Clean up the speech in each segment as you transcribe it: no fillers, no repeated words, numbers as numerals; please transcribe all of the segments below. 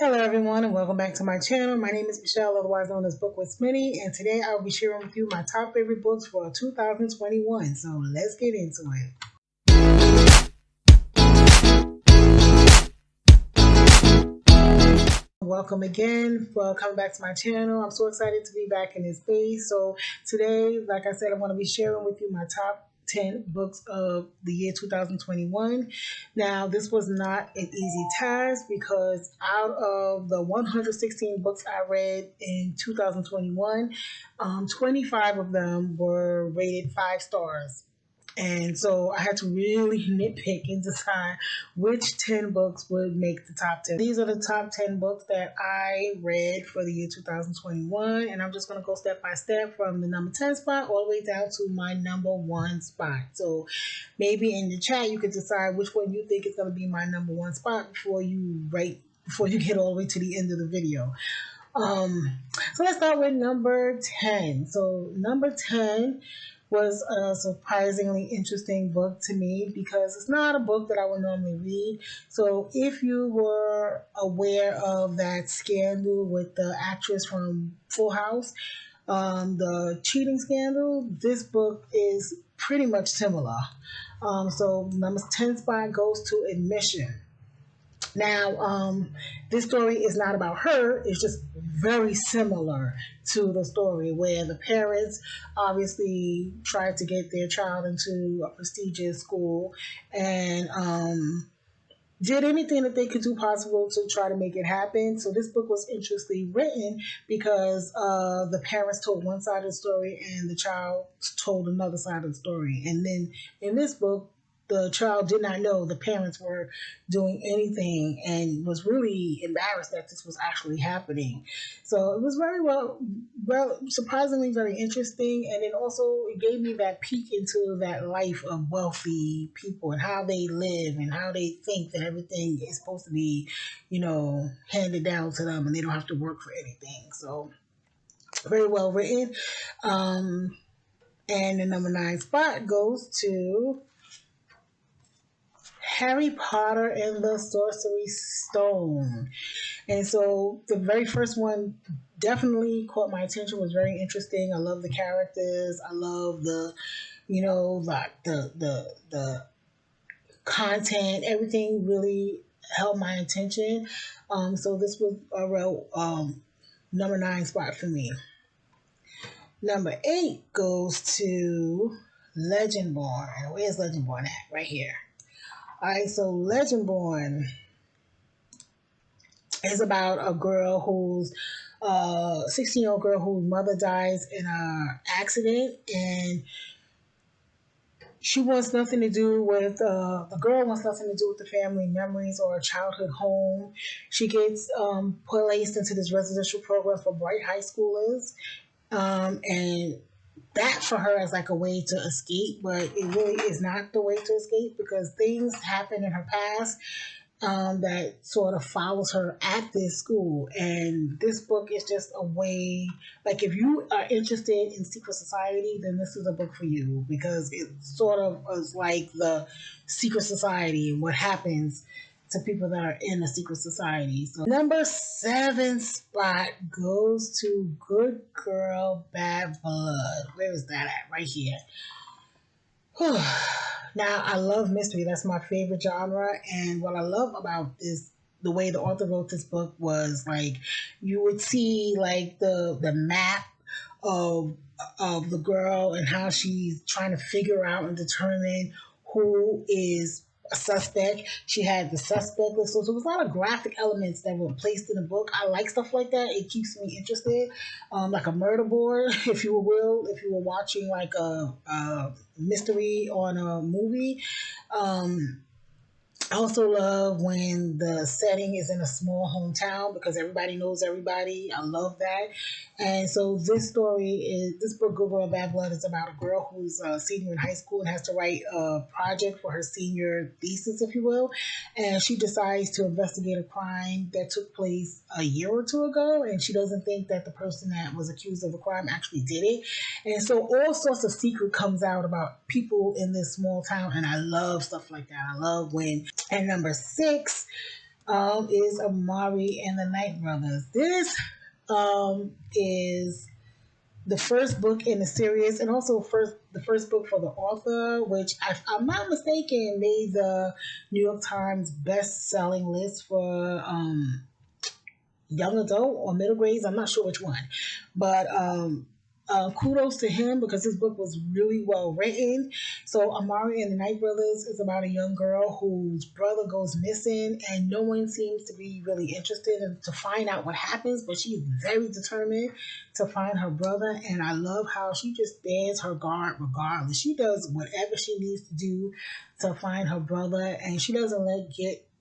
Hello everyone and welcome back to my channel. My name is Michelle, otherwise known as Book with Smitty, and today I'll be sharing with you my top favorite books for 2021. So let's get into it. Welcome again for coming back to my channel. I'm so excited to be back in this space. So today, like I said, I want to be sharing with you my top 10 books of the year 2021. Now, this was not an easy task because out of the 116 books I read in 2021, 25 of them were rated 5 stars. And so I had to really nitpick and decide which 10 books would make the top 10. These are the top 10 books that I read for the year 2021. And I'm just going to go step by step from the number 10 spot all the way down to my number 1 spot. So maybe in the chat, you could decide which one you think is going to be my number 1 spot before you get all the way to the end of the video. So let's start with number 10. So number 10 was a surprisingly interesting book to me because it's not a book that I would normally read. So if you were aware of that scandal with the actress from Full House, the cheating scandal, this book is pretty much similar. So number 10 spot goes to Admission. Now, this story is not about her. It's just very similar to the story where the parents obviously tried to get their child into a prestigious school and did anything that they could do possible to try to make it happen. So this book was interestingly written because the parents told one side of the story and the child told another side of the story. And then in this book, the child did not know the parents were doing anything and was really embarrassed that this was actually happening. So it was very well, surprisingly very interesting. And then also it gave me that peek into that life of wealthy people and how they live and how they think that everything is supposed to be, handed down to them and they don't have to work for anything. So very well written. And the number 9 spot goes to Harry Potter and the Sorcerer's Stone. And so the very first one definitely caught my attention, was very interesting. I love the characters. I love the, the content. Everything really held my attention. So this was a real number 9 spot for me. Number 8 goes to Legendborn. Where's Legendborn at? Right here. All right, so Legendborn is about a girl who's 16-year-old girl whose mother dies in an accident, and she wants nothing to do with the girl wants nothing to do with the family memories or childhood home. She gets placed into this residential program for bright high schoolers, and that for her is like a way to escape, but it really is not the way to escape because things happen in her past that sort of follows her at this school. And this book is just a way, like if you are interested in secret society, then this is a book for you because it sort of is like the secret society and what happens to people that are in a secret society. So number 7 spot goes to Good Girl, Bad Blood. Where is that at? Right here. Now, I love mystery. That's my favorite genre. And what I love about this, the way the author wrote this book was like, you would see like the map of the girl and how she's trying to figure out and determine who is a suspect. She had the suspect list. So there was a lot of graphic elements that were placed in the book. I like stuff like that. It keeps me interested. Like a murder board, if you will, if you were watching like a mystery on a movie. I also love when the setting is in a small hometown because everybody knows everybody. I love that. And so this book, Good Girl, Bad Blood, is about a girl who's a senior in high school and has to write a project for her senior thesis, if you will. And she decides to investigate a crime that took place a year or two ago. And she doesn't think that the person that was accused of the crime actually did it. And so all sorts of secret comes out about people in this small town. And I love stuff like that. I love when... And number 6 is Amari and the Night Brothers. This is the first book in the series, and also the first book for the author, which, if I'm not mistaken, made the New York Times best-selling list for young adult or middle grades. I'm not sure which one, but kudos to him because this book was really well written. So Amari and the Night Brothers is about a young girl whose brother goes missing, and no one seems to be really interested in, to find out what happens. But she's very determined to find her brother, and I love how she just stands her guard regardless. She does whatever she needs to do to find her brother, and she doesn't let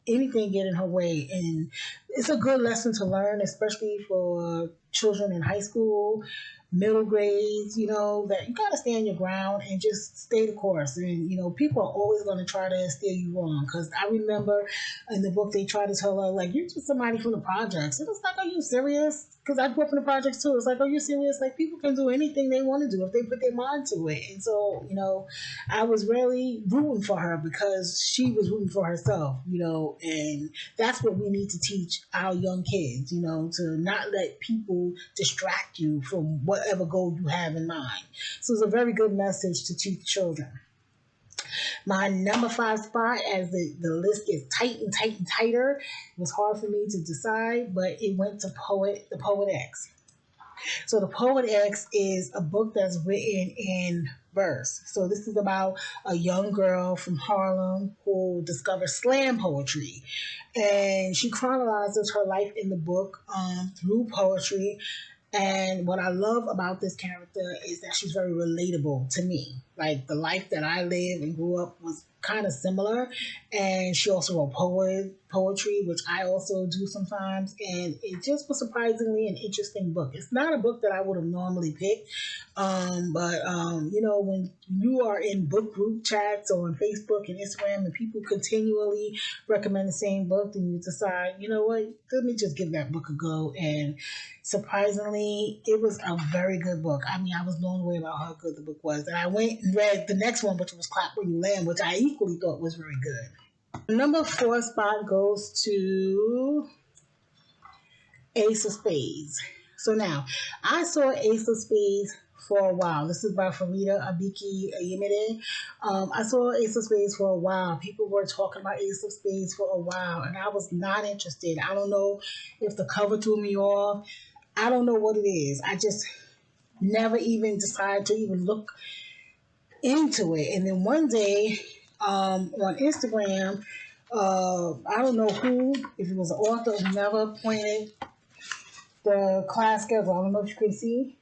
anything get in her way. And it's a good lesson to learn, especially for children in high school, middle grades, that you got to stand your ground and just stay the course. And, people are always going to try to steer you wrong. Because I remember in the book, they try to tell her, like, you're just somebody from the projects. And it's like, are you serious? Because I grew up in the projects too. It's like, are you serious? Like, people can do anything they want to do if they put their mind to it. And so, I was really rooting for her because she was rooting for herself, and that's what we need to teach our young kids, to not let people distract you from whatever goal you have in mind. So it's a very good message to teach children. My number 5 spot, as the list gets tight and tight and tighter, it was hard for me to decide, but it went to The Poet X. So The Poet X is a book that's written in verse. So this is about a young girl from Harlem who discovers slam poetry. And she chronologizes her life in the book through poetry. And what I love about this character is that she's very relatable to me. Like, the life that I lived and grew up was kind of similar. And she also wrote poetry, which I also do sometimes. And it just was surprisingly an interesting book. It's not a book that I would have normally picked. But when you are in book group chats or on Facebook and Instagram and people continually recommend the same book, then you decide, you know what, let me just give that book a go. And surprisingly, it was a very good book. I mean, I was blown away about how good the book was. And I went and read the next one, which was Clap When You Land, which I equally thought was very good. Number 4 spot goes to Ace of Spades. So now, I saw Ace of Spades for a while. This is by Farida Abiki Ayimide. I saw Ace of Spades for a while. People were talking about Ace of Spades for a while, and I was not interested. I don't know if the cover threw me off. I don't know what it is. I just never even decided to even look into it. And then one day on Instagram, I don't know who, if it was an author who never pointed the class schedule. I don't know if you can see.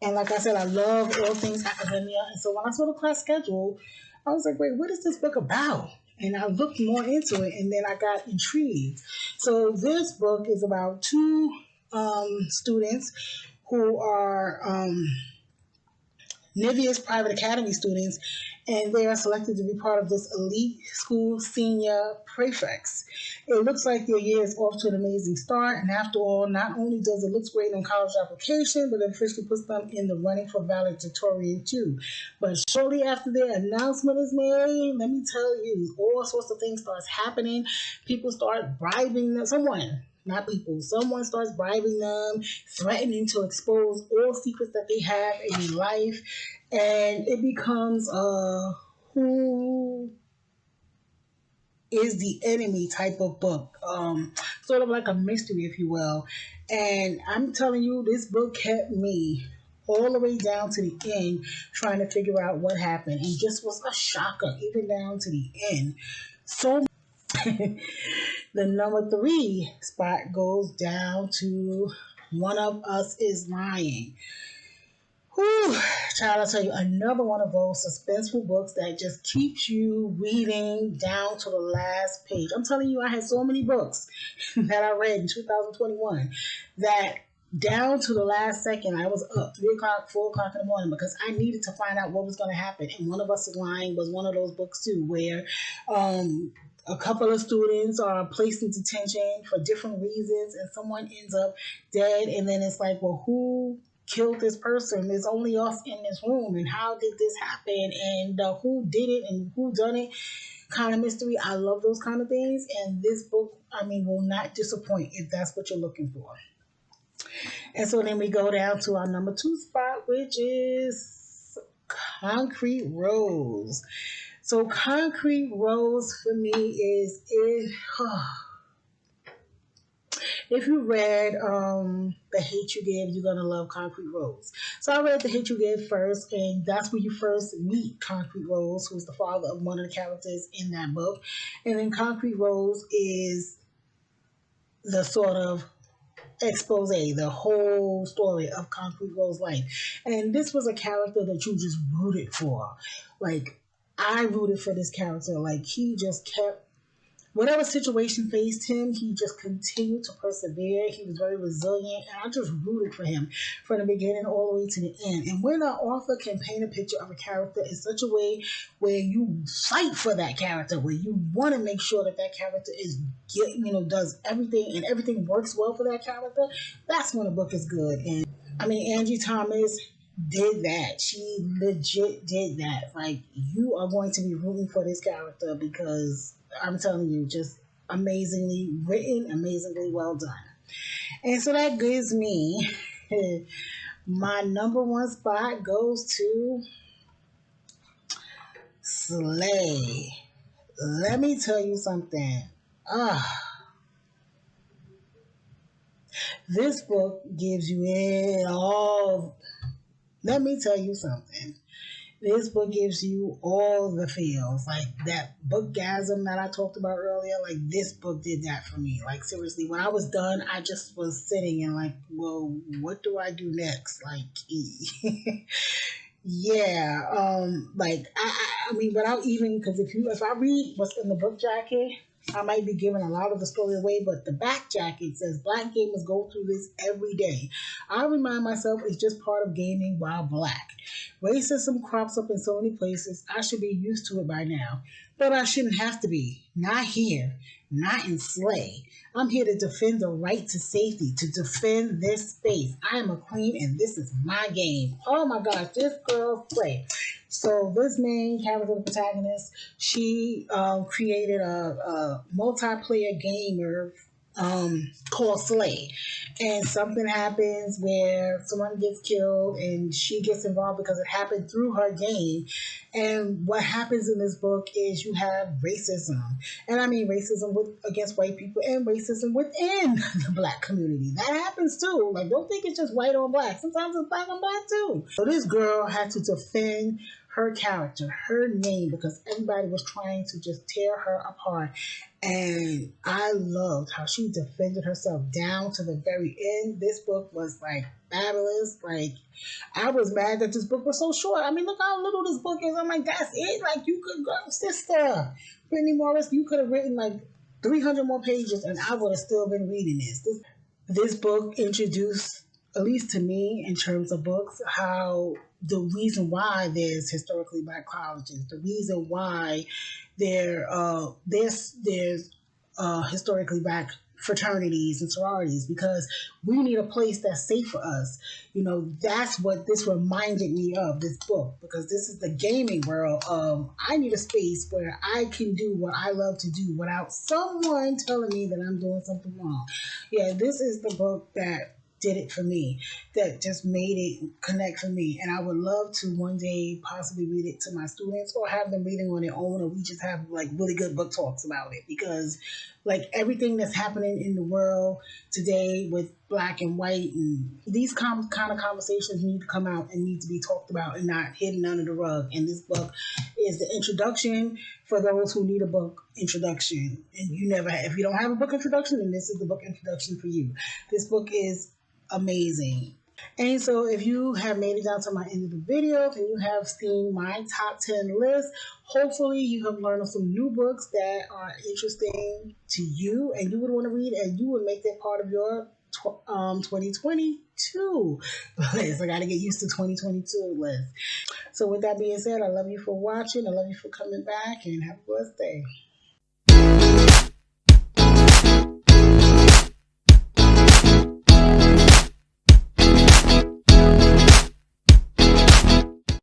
And like I said, I love all things academia. And so when I saw the class schedule, I was like, wait, what is this book about? And I looked more into it, and then I got intrigued. So this book is about two students who are Nivea's private academy students, and they are selected to be part of this elite school senior prefects. It looks like their year is off to an amazing start, and after all, not only does it look great on college application, but it officially puts them in the running for valedictorian too. But shortly after their announcement is made, let me tell you, all sorts of things starts happening. People start bribing them. Someone starts bribing them, threatening to expose all secrets that they have in their life. And it becomes who is the enemy type of book, sort of like a mystery, if you will. And I'm telling you, this book kept me all the way down to the end, trying to figure out what happened, and just was a shocker, even down to the end. So the number 3 spot goes down to One of Us is Lying. Whew, child, I'll tell you, another one of those suspenseful books that just keeps you reading down to the last page. I'm telling you, I had so many books that I read in 2021 that down to the last second, I was up 3 o'clock, 4 o'clock in the morning because I needed to find out what was going to happen. And One of Us is Lying was one of those books too, where a couple of students are placed in detention for different reasons, and someone ends up dead. And then it's like, well, who killed this person? There's only us in this room, and how did this happen? And who did it and who done it? kind of mystery. I love those kind of things. And this book, I mean, will not disappoint if that's what you're looking for. And so then we go down to our number 2 spot, which is Concrete Rose. So Concrete Rose for me is it. If you read The Hate You Give, you're going to love Concrete Rose. So I read The Hate You Give first, and that's where you first meet Concrete Rose, who's the father of one of the characters in that book. And then Concrete Rose is the sort of expose, the whole story of Concrete Rose's life. And this was a character that you just rooted for. Like, I rooted for this character. Like, he just kept, whatever situation faced him, he just continued to persevere. He was very resilient, and I just rooted for him from the beginning all the way to the end. And when an author can paint a picture of a character in such a way where you fight for that character, where you want to make sure that that character is, does everything and everything works well for that character, that's when a book is good. And I mean, Angie Thomas did that. She legit did that. Like, you are going to be rooting for this character because I'm telling you, just amazingly written, amazingly well done. And so that gives me my number 1 spot goes to Slay. Let me tell you something. This book gives you it all. Let me tell you something. This book gives you all the feels. Like that bookgasm that I talked about earlier, like this book did that for me. Like seriously, when I was done, I just was sitting and like, well, what do I do next? Like, yeah, like I mean, without even, because if I read what's in the book jacket, I might be giving a lot of the story away, but the back jacket says Black gamers go through this every day. I remind myself it's just part of gaming while Black. Racism crops up in so many places. I should be used to it by now, but I shouldn't have to be. Not here, not in Slay. I'm here to defend the right to safety, to defend this space. I am a queen and this is my game. Oh my gosh, this girl Slay. So this main character, the protagonist, she created a multiplayer gamer called Slay. And something happens where someone gets killed and she gets involved because it happened through her game. And what happens in this book is you have racism. And I mean racism against white people and racism within the Black community. That happens too. Like, don't think it's just white on Black. Sometimes it's Black on Black too. So this girl had to defend her character, her name, because everybody was trying to just tear her apart. And I loved how she defended herself down to the very end. This book was like fabulous. Like, I was mad that this book was so short. I mean, look how little this book is. I'm like, that's it? Like, you could go, sister Brittany Morris, you could have written like 300 more pages and I would have still been reading this. This book introduced, at least to me in terms of books, how the reason why there's historically Black colleges, the reason why there's historically Black fraternities and sororities, because we need a place that's safe for us. That's what this reminded me of, this book, because this is the gaming world of I need a space where I can do what I love to do without someone telling me that I'm doing something wrong. Yeah, this is the book that did it for me, that just made it connect for me. And I would love to one day possibly read it to my students or have them reading on their own, or we just have like really good book talks about it, because like everything that's happening in the world today with Black and white, and these kind of conversations need to come out and need to be talked about and not hidden under the rug. And this book is the introduction for those who need a book introduction. And if you don't have a book introduction, then this is the book introduction for you. This book is amazing. And so if you have made it down to my end of the video and you have seen my top 10 list, hopefully you have learned of some new books that are interesting to you and you would want to read, and you would make that part of your 2022 list. I got to get used to 2022 list. So with that being said, I love you for watching. I love you for coming back, and have a blessed day.